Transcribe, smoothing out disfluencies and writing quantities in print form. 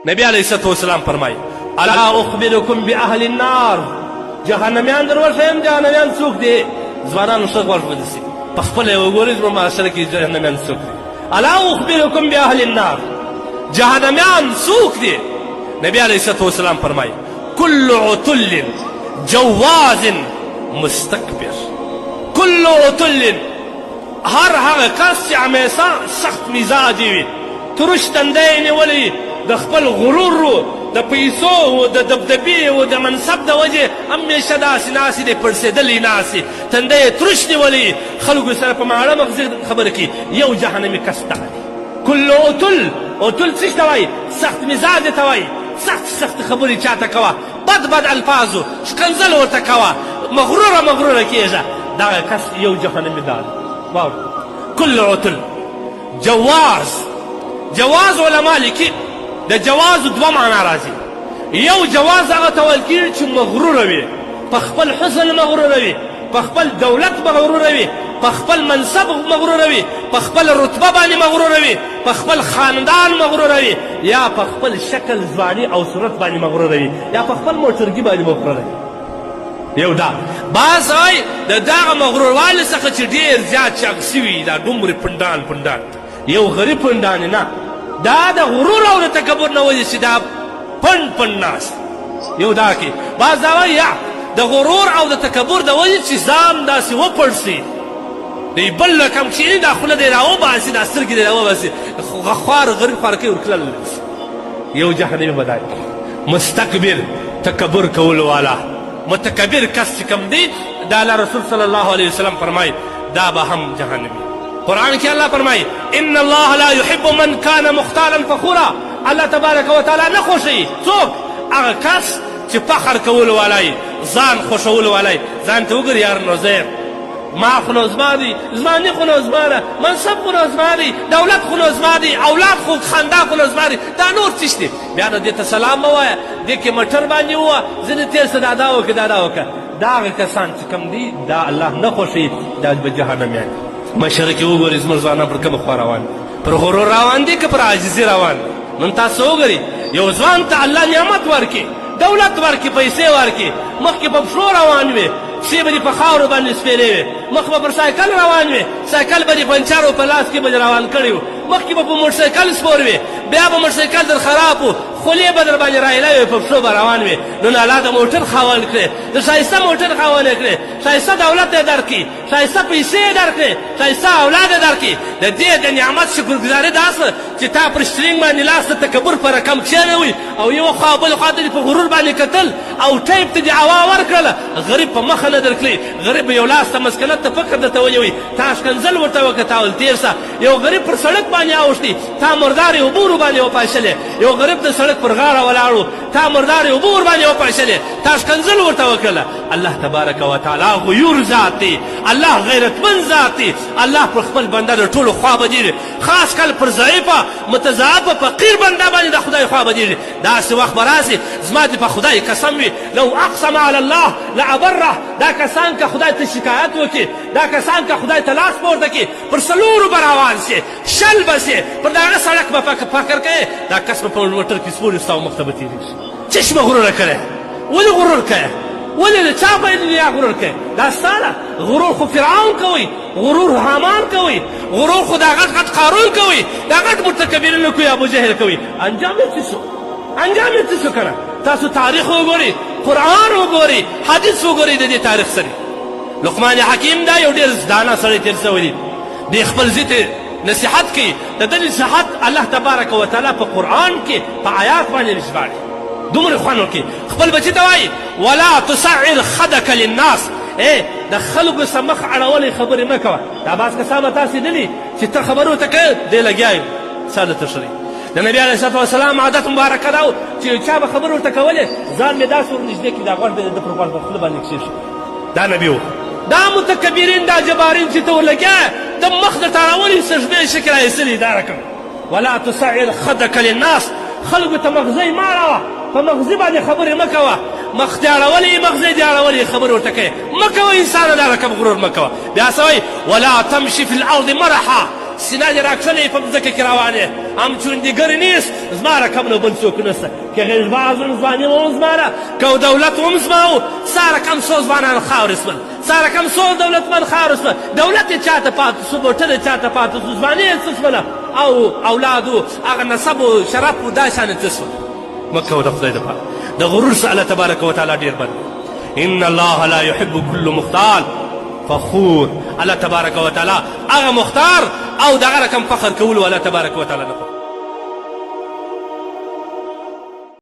نبی علیه الصلاة والسلام فرمایي الا اخبرکم باهل النار، جهنمیان در ورښیم جهنمیان څوک دي؟ ځوانانو ښه غوږ ونیسئ، په خپله یې وګورئ زموږ معاشره کې جهنمیان څوک دي. الا اخبرکم باهل النار، جهنمیان څوک دي؟ نبی علیه الصلاة والسلام فرمایي کل عتل جواز مستكبر. کل عتل، هر هغه کس چې همیشه سخت مزاجي وي، ترش تندی یې نیولی د خپل غرور د پیسو و د دبدبې و د منصب د وجې همیشه داسې ناستې دی، پړسېدلی ناستې، تندی یې ترش نیولی، خلکو سره په ماړه مغزي خبره کوي. یو جهنمي کس دغه دی. کل عتل، عتل څه ته وایي؟ سخت مزاجه ته وایي. سخت خبرې چاته کوه، بد الفاظو ښکنځل ورته کوه، مغروره کېږه، دغه کس یو جهنمي دا دی. کل عتل. جواز علما لیکي د جواز دوه معنا راځي. یو جواز هغه ته ویل کېږي چې مغروره وي، په خپل حسن مغروره وي، په خپل دولت مغروره وي، په خپل منصب مغروره وي، په خپل رتبه باندې مغروره وي، په خپل خاندان مغروره وي، یا په خپل شکل ځواني او صورت باندې مغروره وي، یا په خپل موټرګي باندې مغروره وي. یو دا بعض وایي د دغه مغروروالي څخه چې ډېر زیات چاق سوي دا دومرې پنډان یو غریب پنډان نه، دا د غرور او د تکبر نه وجې چې دا پنډ ناست. یو دا کې بعض دا وایي یا د غرور او د تکبر د وجې چې ځان داسې وپړسي، دی بل رقم کښېني، دا خوله دی راوباسي، دا سترګې دی راوباسي، خوار غریب خوارکۍ ورکلل. یو جهنمي به دا مستکبر، تکبر کولو والا متکبر کس چې کوم دی، دا الله رسول صلی الله علیه وسلم فرمایي دا به هم جهنمي. قرآن کې الله فرمایي ان الله لا يحب من كان مختالا فخورا. الله تبارک وتعالی نه خوښوي څوک؟ هغه کس چې فخر کولو والی، ځان خوښولو والی. ځان ته وګورې یار نو زه ما خو نو زما دي، زما نه خو نو زما ده، منصب خو نو زما دي، دولت خو نو زما دي، اولاد خو خندا خو نو زما دي، دا نور څه دي؟ بیا نو دې ته سلام مه وایه، دې کې مټر باندې ووایه، ځینې تېر څه دا وکړه دا وکړه. دا هغه کسان چې کوم دي دا الله نه خوښوي، دا به جهنمیان دي. مشرق کې وګورئ زموږ ځوانان پر کومه خوا روان دي؟ پر غرور روان دي که پر عاجزي روان؟ نن تاسو وګورئ یو ځوان ته الله نعمت ورکړي، دولت ورکړي، پیسې ورکړي، مخکې په پښو روان وي، پښې به دې په خاورو باندې سپېرې وي، مخ به پر سایکل روان وي، سایکل به دې پنچر و په لاس کې به دې روان کړی و، مخکې به په موټرسایکل سپور وي، بیا به موټرسایکل در خراب و، خولې به در باندې رایله وي، په پښو به روان وي. نن الله د موټر خاوند کړې، د ښایسته موټر خاوند یې کړې، ښایسته دولت یې درکړي، ښایسته پیسې یې درکړې، ښایسته اولاد یې درکړي. د دې د نعمت شکرګزاري داسه چې تا پر شترینګ باندې لاس د تکبر په رقم کښېنوئ او یوه خوا او بلې خوا ته دې په غرور باندې کتل او ټیپ ته دې هوا ورکړله، غریب په مخه نه درکړي. غریب یو لاس ته مسکنت ته فکر درته ونیوي، تا ښکنځل ورته وکتاول تېر سه. یو غریب پر سړک باندې اوښتي، تا مردارې اوبه ورباندې وپاشلې. یو غریب د سړک پر غاړه ولاړو، تا مردارې اوبه ورباندې وپاشلې، تا ښکنځل ورته وکړله. الله تبارک وتعالی غیور ذات دی، الله غیرتمند ذات دی. الله پر خپل بنده د ټولو خوا بدېږي، خاص کل پر ضعیفه متضعفه فقیر بنده باندې د خدای خوا بدېږي. داسې وخت به راسي زما دې په خدای قسم وي لو اقسم علی الله لابره. دا کسان که خدای ته شکایت وکړي، دا کسان که خدای ته لاس پورته کړي، پر څلورو به روان سي، شل به سي، پر دغه سړک به فکر کوي دا کس به په موټر کې سپور ستا مخ ته به تېرېږي. چشمه غروره کړی، ولې غرور کوې؟ ولې د چا په دنیا غرور کوې؟ دا ستا ده. غرور خو فرعون کوي، غرور حامان کوي، غرور خو دا غټ قارون کوي، دا غټ متکبرین کوي، ابو جهل کوي. انجام یې څه شو؟ انجام یې څه شو که نه؟ تاسو تاریخ وګورئ، قرآن وګورئ، حدیث وګورئ د دې تاریخ سره. لقمان حکیم دا یو ډېر دانه سړی تېر شوی دی، دی خپل زوی ته نصیحت کوي. د ده نصیحت الله تبارک وتعالی په قرآن کې په آیات باندې ژباړي، دومره خوند وکړي. خپل بچي ته وایي ولا تسعر خدک للناس، د خلکو سره مخ اړولې خبرې مه کوه. دا بعض کسان به تاسې نه دي چې ته خبرې ورته کوې دی لګیا یم ستا د تشریح. د نبي علیه الصلاة والسلام عادت مبارکه دا و چې چا به خبرې ورته کولې ځان مې داسې ورنږدې کړي، دا غوږ به د پر غوږ په خوله باندې کښېږي. دا نبي و. دا متکبرین، دا جبارین چې ته ورلګیا د مخ درته اړولې سجدې شکل ایستلي دا رقم. ولا تسعر خدک للناس، خلکو ته مغزی مه اړوه، په مغزي باندې خبرې مه کوه. مخ دې اړولې، مغزی دې اړولې، خبرې ورته کوې مه کوه. انسانه دا رقم غرور مه کوه. بیا څه وایي ولا تمشي فی الارض مرحا، سینه دې راکښلې په مځکه کې روان یې هم چوندیګر نیست زما رقم نه بل څوک نشته که غیږباز وم ځواني وم زما ده که دولت وم زما و ستا رقم څو ځوانان خاورې شول ستا رقم څو دولتمند خاورې شوه دولت یې چاته پاتې شو موټر یې چاته پاتې شو ځواني یې څه شوله او اولاد و هغه نسب و شرف و دا شانې څه شول مه کوه د خدای دپاره د غرور څه الله تبارک وتعالی ډېر بد ان الله لا يحب كل مختال فخور الله تبارک وتعالی هغه مختار او دغه رقم فخر کولو الله تبارک وتعالی نه